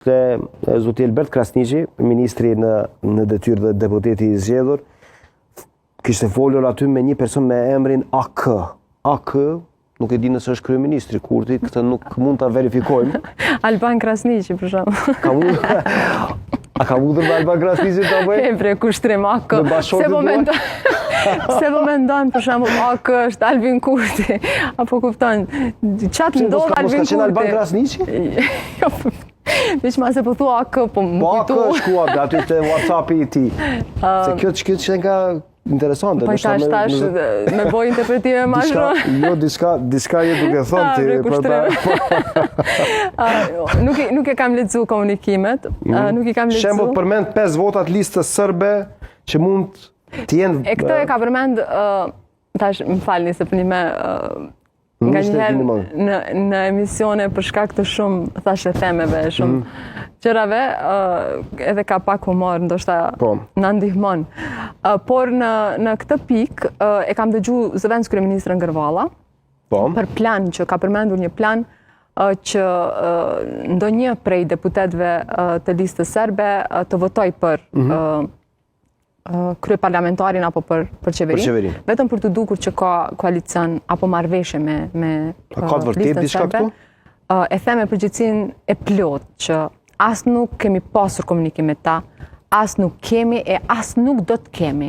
Zoti Elbert Krasniqi, ministri në detyrë dhe deputeti i zgjedhur, kishte folur aty me një person me emrin AK. AK, nuk e di nëse është kryeministri Kurti, këtë nuk mund ta verifikojmë. Alban Krasniqi, për shembull. A ka mundër me Alban Krasniqi ta bëj? E bre, kushtrim AK. Se po mendon për shembull AK është Albin Kurti, apo kupton? Çfarë ndodh Albin Kurti? Mos ka qenë Alban Krasniqi? Veç ma se po thua AK, po më kujtu. Po AK shkua, aty te WhatsApp-i i ti. Se kjo që nga interesante. Po tash me boj interpretive ma shumë. Jo, diska je duke thonë ti. Nuk e kam lexuar komunikimet, nuk i kam lexuar. Shembull përmend 5 votat listës serbe që mund të jenë. E këtë e ka përmend, tash më falni se puni me nga njëherë në emisione për shkak të shumë thashë themeve, shumë gjërave, edhe ka pak humor, ndoshta na ndihmon. Por në këtë pikë e kam dëgjuar zëvendës kryeministrën Gërvalla për plan që ka përmendur një plan që ndonjë prej deputetëve të listës serbe të votoj për kryeparlamentarin apo për qeverinë, vetëm për të dukur që ka koalicion apo marrëveshje me listën serbe. E them me përgjithësinë e plot që as nuk kemi pasur komunikim me ta, as nuk kemi e as nuk do të kemi.